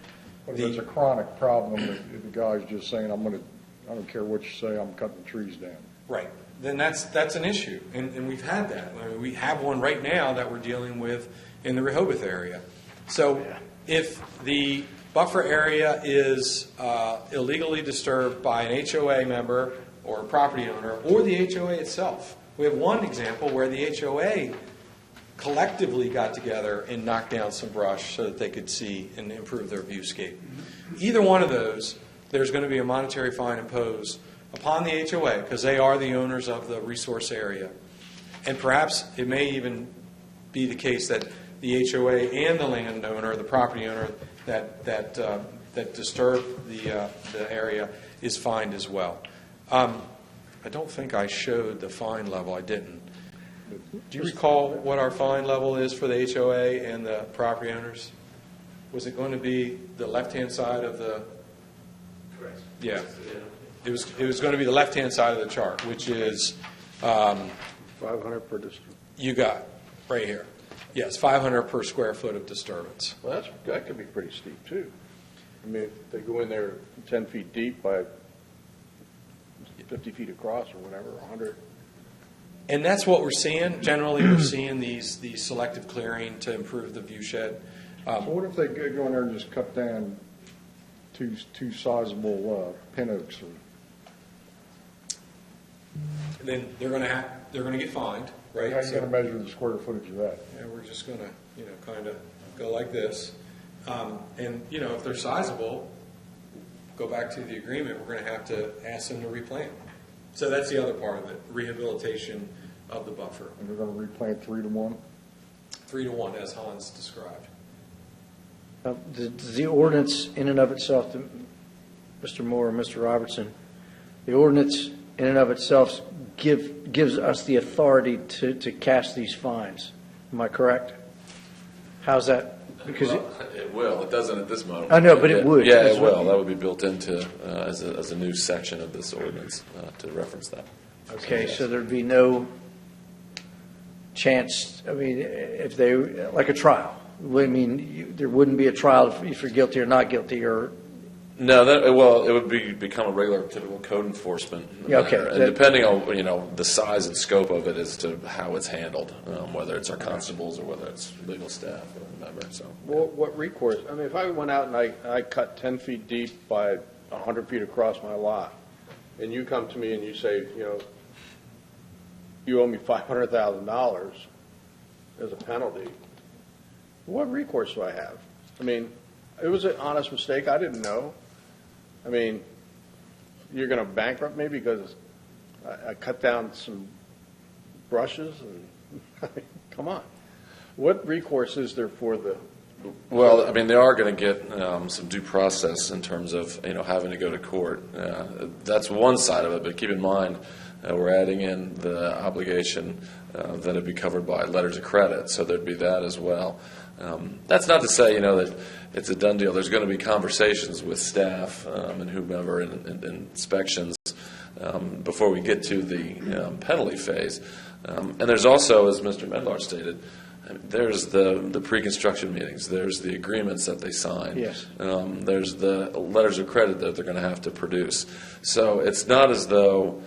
But if it's a chronic problem, if the guy's just saying, I don't care what you say, I'm cutting the trees down. Right. Then that's an issue, and we've had that. I mean, we have one right now that we're dealing with in the Rehoboth area. So if the buffer area is illegally disturbed by an HOA member or a property owner or the HOA itself, we have one example where the HOA collectively got together and knocked down some brush so that they could see and improve their viewscape. Either one of those, there's going to be a monetary fine imposed upon the HOA because they are the owners of the resource area. And perhaps it may even be the case that the HOA and the landowner, the property owner that disturbed the area is fined as well. I don't think I showed the fine level. I didn't. Do you recall what our fine level is for the HOA and the property owners? Was it going to be the left-hand side of the? Correct. Yeah. It was going to be the left-hand side of the chart, which is 500 per district. You got, it, right here. Yes, 500 per square foot of disturbance. Well, that could be pretty steep, too. I mean, if they go in there 10 feet deep by 50 feet across or whatever, 100. And that's what we're seeing. Generally, we're seeing these selective clearing to improve the view shed. So what if they go in there and just cut down two sizable pin oaks? Then they're going to get fined, right? How are you going to measure the square footage of that? Yeah, we're just going to, kind of go like this. And, if they're sizable, go back to the agreement, we're going to have to ask them to replant. So that's the other part of it, rehabilitation of the buffer. And they're going to replant 3 to 1? 3 to 1, as Hans described. The ordinance in and of itself, Mr. Moore and Mr. Robertson, the ordinance in and of itself gives us the authority to cast these fines. Am I correct? How's that? Because It will. It doesn't at this moment. I know, but it would. Yeah, That's it will. what- That would be built into as a new section of this ordinance to reference that. Okay, so there'd be no chance, I mean, if they, like a trial. I mean, there wouldn't be a trial if you're guilty or not guilty, or, No, it would become a regular, typical code enforcement Yeah, okay. matter. And depending on, the size and scope of it as to how it's handled, whether it's our constables or whether it's legal staff or whatever, so. Well, what recourse? I mean, if I went out and I cut 10 feet deep by 100 feet across my lot, and you come to me and you say, you owe me $500,000 as a penalty, what recourse do I have? I mean, it was an honest mistake. I didn't know. I mean, you're going to bankrupt me because I cut down some brushes? And come on. What recourse is there for the... Well, I mean, they are going to get some due process in terms of, having to go to court. That's one side of it, but keep in mind, we're adding in the obligation that it'd be covered by letters of credit, so there'd be that as well. That's not to say, that it's a done deal. There's going to be conversations with staff and whomever and inspections before we get to the penalty phase. And there's also, as Mr. Medlar stated, there's the pre-construction meetings. There's the agreements that they sign. Yes. There's the letters of credit that they're going to have to produce. So it's not as though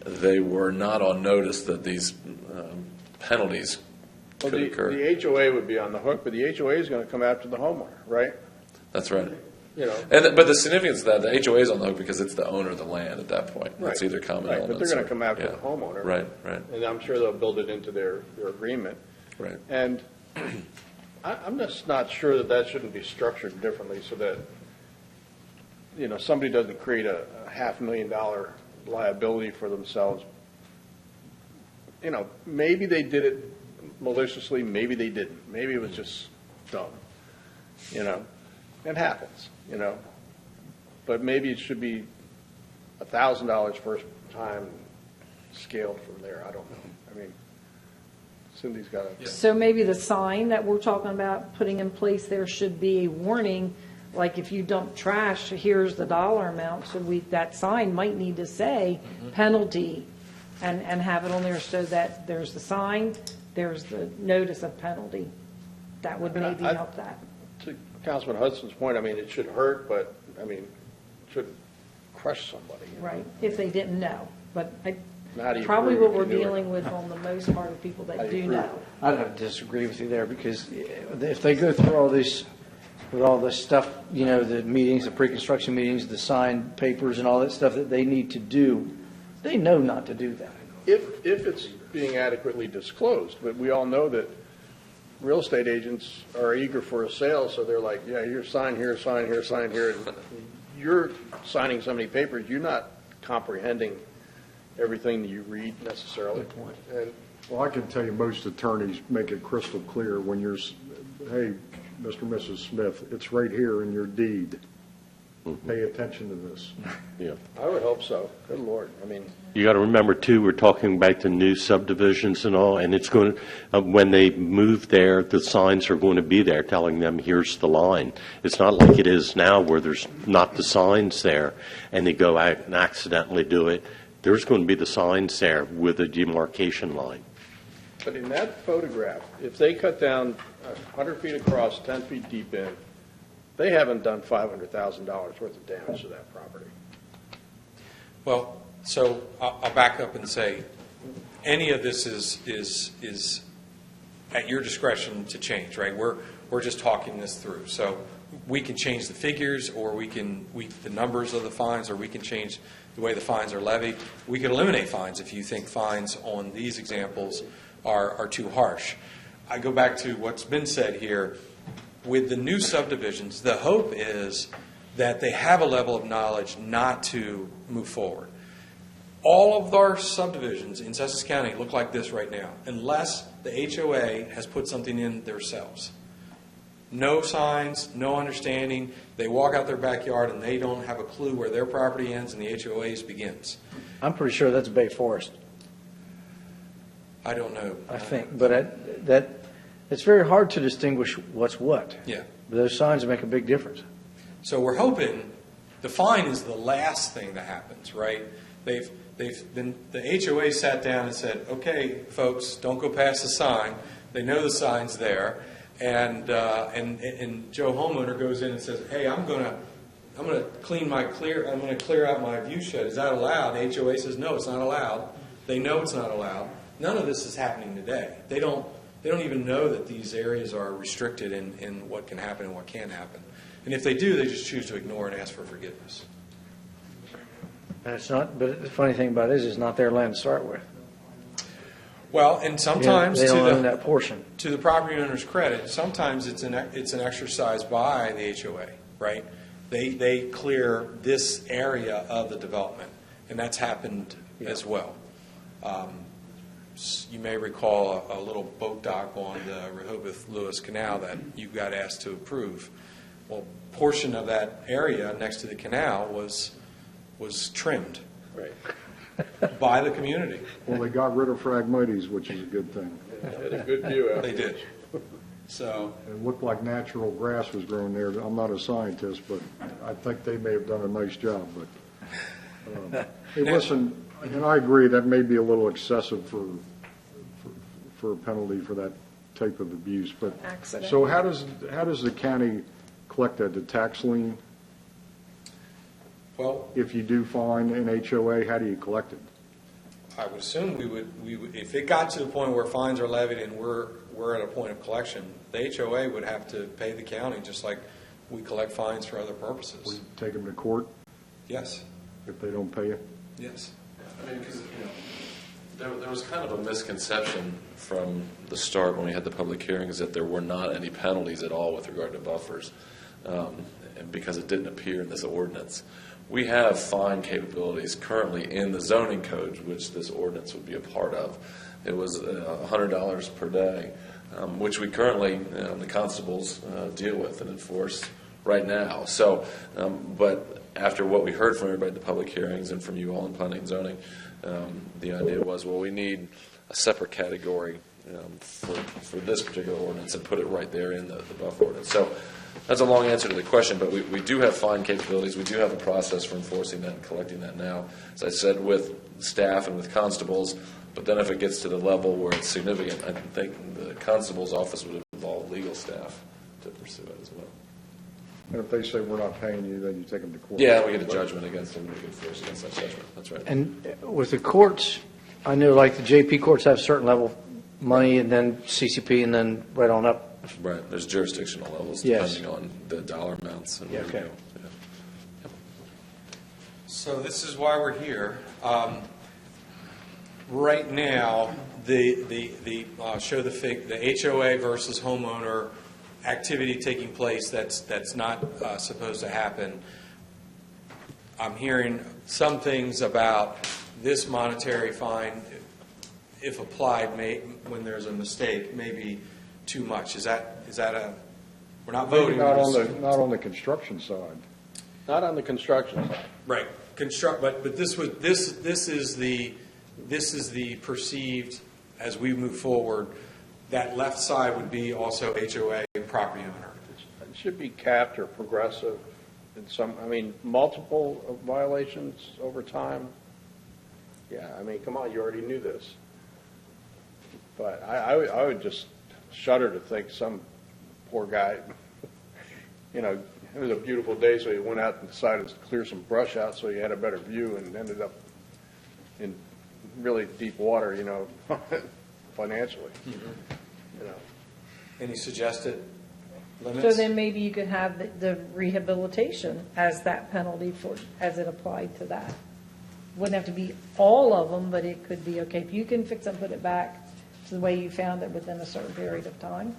they were not on notice that these penalties could occur. The HOA would be on the hook, but the HOA is going to come after the homeowner, right? That's right. But But the significance of that, the HOA is on the hook because it's the owner of the land at that point. Right. It's either common Right, elements. but they're going or- to come after yeah. the homeowner. Right. And I'm sure they'll build it into their agreement. Right. And I'm just not sure that shouldn't be structured differently so that, somebody doesn't create a $500,000 liability for themselves. Maybe they did it maliciously, maybe they didn't. Maybe it was just dumb. It happens, But maybe it should be $1,000 first time, scaled from there. I don't know. I mean, Cindy's got a... So maybe the sign that we're talking about putting in place there should be a warning, like if you dump trash, here's the dollar amount. So that sign might need to say penalty and have it on there so that there's the sign, there's the notice of penalty. That would maybe help that. To Councilman Hudson's point, I mean, it should hurt, but, I mean, it shouldn't crush somebody. Right, if they didn't know. But How do you probably prove what we're if you knew it? dealing with on the most part of people that do know. I'd have to disagree with you there, because if they go through all this, with all this stuff, the meetings, the pre-construction meetings, the signed papers and all that stuff that they need to do, they know not to do that. If it's being adequately disclosed, but we all know that real estate agents are eager for a sale, so they're like, yeah, here's sign here, sign here, sign here. And you're signing so many papers, you're not comprehending everything that you read necessarily. Good point. And Well, I can tell you most attorneys make it crystal clear when you're, hey, Mr. and Mrs. Smith, it's right here in your deed. Pay attention to this. Yeah. I would hope so. Good Lord. I mean, You got to remember, too, we're talking about the new subdivisions and all, and it's going to, when they move there, the signs are going to be there telling them, here's the line. It's not like it is now where there's not the signs there, and they go out and accidentally do it. There's going to be the signs there with a demarcation line. But in that photograph, if they cut down 100 feet across, 10 feet deep in, they haven't done $500,000 worth of damage to that property. Well, so I'll back up and say, any of this is at your discretion to change, right? We're just talking this through. So we can change the figures, or we can the numbers of the fines, or we can change the way the fines are levied. We could eliminate fines if you think fines on these examples are too harsh. I go back to what's been said here. With the new subdivisions, the hope is that they have a level of knowledge not to move forward. All of our subdivisions in Sussex County look like this right now, unless the HOA has put something in themselves. No signs, no understanding. They walk out their backyard and they don't have a clue where their property ends and the HOA's begins. I'm pretty sure that's Bay Forest, I don't know. I think, but it's very hard to distinguish what's what. Yeah. But those signs make a big difference. So we're hoping the fine is the last thing that happens, right? They've been, the HOA sat down and said, okay, folks, don't go past the sign. They know the sign's there. And Joe homeowner goes in and says, hey, I'm gonna clear out my view shed. Is that allowed? The HOA says, no, it's not allowed. They know it's not allowed. None of this is happening today. They don't even know that these areas are restricted in what can happen and what can't happen. And if they do, they just choose to ignore and ask for forgiveness. And it's not, but the funny thing about it is it's not their land to start with. Well, and sometimes They don't own that portion. to the property owner's credit, sometimes it's an exercise by the HOA, right? They clear this area of the development, and that's happened as well. You may recall a little boat dock on the Rehoboth-Lewis Canal that you got asked to approve. Well, portion of that area next to the canal was trimmed by the community. Well, they got rid of Phragmites, which is a good thing. Had a good view out They there. did. So, It looked like natural grass was growing there. I'm not a scientist, but I think they may have done a nice job. But hey, listen, and I agree that may be a little excessive for a penalty for that type of abuse. But Accident. so how does the county collect that? The tax lien? well, If you do find an HOA, how do you collect it? I would assume we would, if it got to the point where fines are levied and we're at a point of collection, the HOA would have to pay the county just like we collect fines for other We purposes. take them to court Yes, if they don't pay it? yes. I mean, because there was kind of a misconception from the start when we had the public hearings that there were not any penalties at all with regard to buffers, and because it didn't appear in this ordinance. We have fine capabilities currently in the zoning code, which this ordinance would be a part of. It was $100 per day, which we currently, the constables deal with and enforce right now. So, but after what we heard from everybody at the public hearings and from you all in planning and zoning, the idea was, well, we need a separate category for this particular ordinance and put it right there in the buffer ordinance. So that's a long answer to the question, but we do have fine capabilities. We do have a process for enforcing that and collecting that now, as I said, with staff and with constables. But then if it gets to the level where it's significant, I think the constable's office would involve legal staff to pursue it as well. And if they say we're not paying you, then you take them to court? Yeah, we get a judgment against them, we can enforce against that judgment. That's right. And with the courts, I know like the JP courts have certain level money and then CCP and then right on up. Right, there's jurisdictional levels Yes. depending on the dollar amounts. And Yeah, where you okay. go. Yeah. So this is why we're here. Right now, the HOA versus homeowner activity taking place that's not supposed to happen. I'm hearing some things about this monetary fine, if applied, when there's a mistake, maybe too much. Is that we're not voting? Not we're just- on the construction side. Not on the construction side. Right, but this is the perceived, as we move forward, that left side would be also HOA and property owner. It should be capped or progressive in some, multiple violations over time. Yeah, I mean, come on, you already knew this. But I would just shudder to think some poor guy, it was a beautiful day, so he went out and decided to clear some brush out so he had a better view and ended up in really deep water, financially. Any suggested limits? So then maybe you could have the rehabilitation as that penalty as it applied to that. Wouldn't have to be all of them, but it could be, okay, if you can fix and put it back to the way you found it within a certain period of time,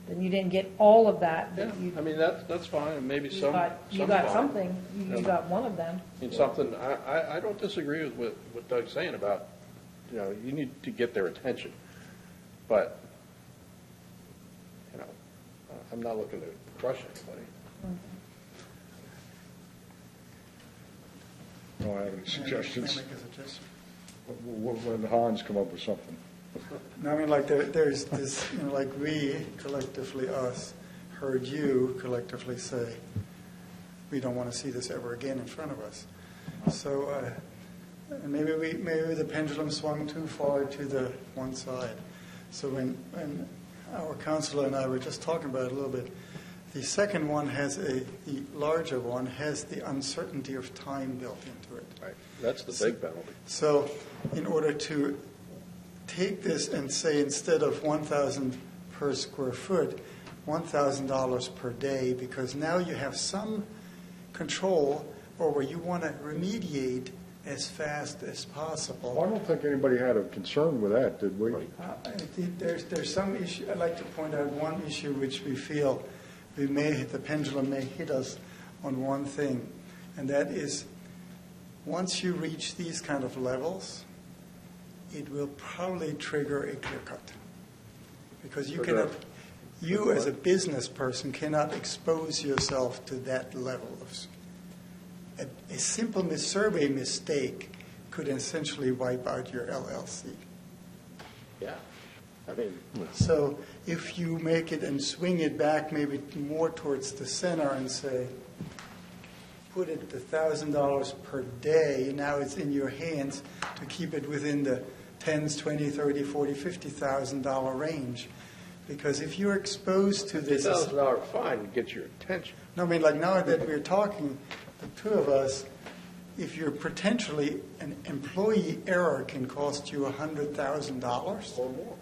then you didn't get all of that. Yeah, But I mean, that's fine, and maybe you some. got something, you got one of them. I mean, something, I don't disagree with what Doug's saying about, you need to get their attention. But, I'm not looking to crush anybody. Don't have any suggestions. Can I make a suggestion? When Hans come up with something. No, I mean, like there's this, like we collectively, us, heard you collectively say, we don't want to see this ever again in front of us. So maybe the pendulum swung too far to the one side. So when our counselor and I were just talking about it a little bit, the second one the larger one has the uncertainty of time built into it. Right. That's the big penalty. So in order to take this and say instead of $1,000 per square foot, $1,000 per day, because now you have some control over you want to remediate as fast as possible. Well, I don't think anybody had a concern with that, did we? There's some issue. I'd like to point out one issue which we feel the pendulum may hit us on one thing, and that is once you reach these kind of levels, it will probably trigger a clear cut, because you as a business person cannot expose yourself to that level of. A simple survey mistake could essentially wipe out your LLC. Yeah. I mean, So if you make it and swing it back maybe more towards the center and say, put it $1,000 per day, now it's in your hands to keep it within the $10,000, $20,000, $30,000, $40,000, $50,000 range. Because if you're exposed to this... $1,000 fine gets your attention. No, I mean, like now that we're talking, the two of us, if you're potentially an employee error can cost you $100,000 Or more.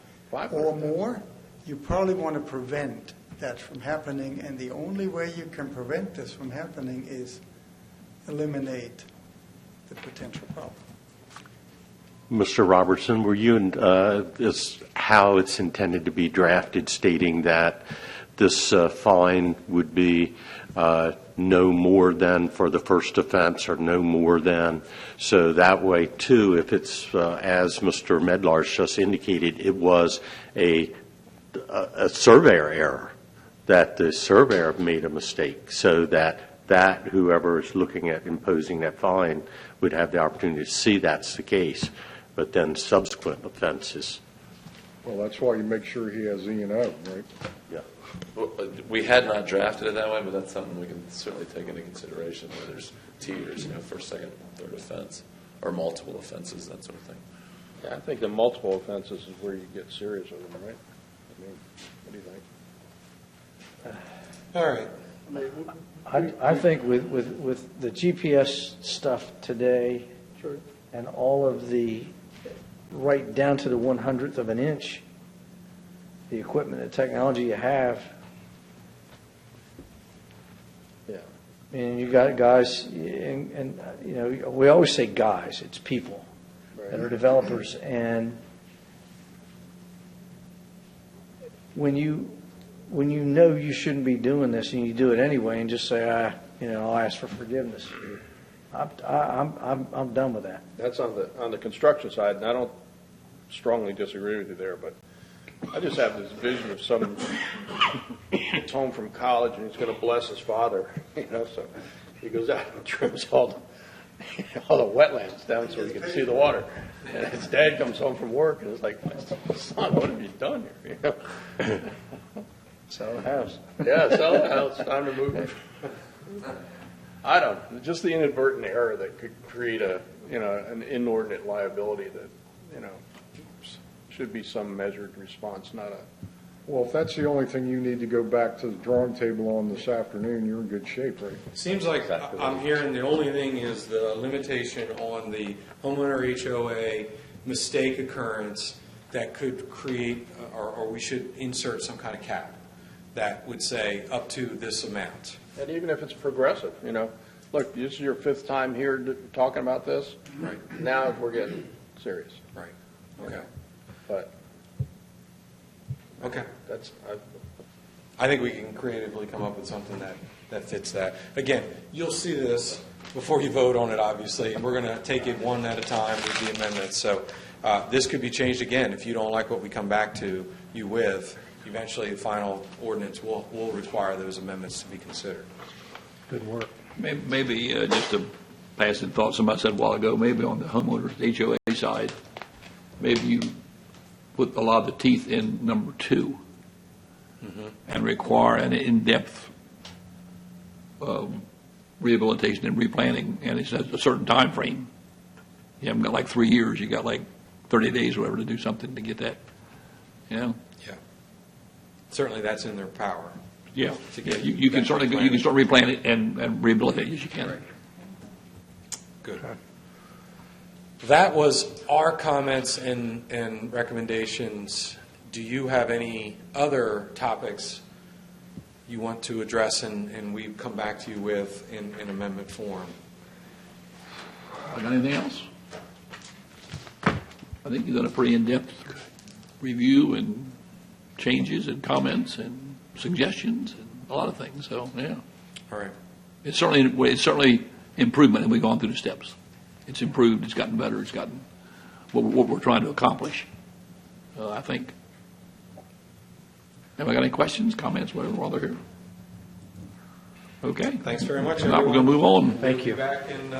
or more, you probably want to prevent that from happening, and the only way you can prevent this from happening is eliminate the potential problem. Mr. Robertson, were you is how it's intended to be drafted, stating that this fine would be no more than for the first offense or no more than, so that way too, if it's as Mr. Medlar's just indicated, it was a surveyor error, that the surveyor made a mistake, so that whoever is looking at imposing that fine would have the opportunity to see that's the case, but then subsequent offenses. Well, that's why you make sure he has E&O, right? Yeah. Well, we had not drafted it that way, but that's something we can certainly take into consideration, where there's tiers, first, second, third offense, or multiple offenses, that sort of thing. Yeah, I think the multiple offenses is where you get serious with them, right? I mean, what do you think? All right. I think with the GPS stuff today, Sure. and all of the, right down to the 100th of an inch, the equipment and technology you have, Yeah. and you got guys, and we always say guys, it's people that are developers, and when you know you shouldn't be doing this and you do it anyway and just say, I'll ask for forgiveness, I'm done with that. That's on the construction side, and I don't strongly disagree with you there, but I just have this vision of some gets home from college and he's going to bless his father, so he goes out and trims all the wetlands down so he can see the water. And his dad comes home from work and it's like, son, what have you done here? Sell the house. Yeah, sell the house, time to move. I don't know, just the inadvertent error that could create a an inordinate liability that, should be some measured response, not a, Well, if that's the only thing you need to go back to the drawing table on this afternoon, you're in good shape, right? Seems like I'm hearing the only thing is the limitation on the homeowner HOA mistake occurrence that could create, or we should insert some kind of cap that would say up to this amount. and even if it's progressive, look, this is your 5th time here talking about this. Right. Now we're getting serious, Right. Okay. but Okay. that's, I think we can creatively come up with something that fits that. Again, you'll see this before you vote on it, obviously, and we're going to take it one at a time with the amendments. So this could be changed again if you don't like what we come back to you with. Eventually, the final ordinance will require those amendments to be considered. Good work. Maybe just a passing thought, somebody said a while ago, maybe on the homeowners HOA side, maybe you put a lot of the teeth in number 2 and require an in-depth rehabilitation and replanning, and it's a certain time frame. You haven't got like 3 years, you got like 30 days or whatever to do something to get that, Yeah. Certainly, that's in their power. Yeah, To yeah, get you can that start replanning. replanning it and rehabilitate as you can. Good. That was our comments and recommendations. Do you have any other topics you want to address and we come back to you with in amendment form? Got anything else? I think you've done a pretty in-depth review and changes and comments and suggestions and a lot of things, so, yeah. All right. It's certainly improvement, and we've gone through the steps. It's improved, it's gotten better, it's gotten what we're trying to accomplish, I think. Have I got any questions, comments, whatever, while they're here? Okay. Thanks very much, If not, we're everyone. going to move on. Thank you. We'll be back in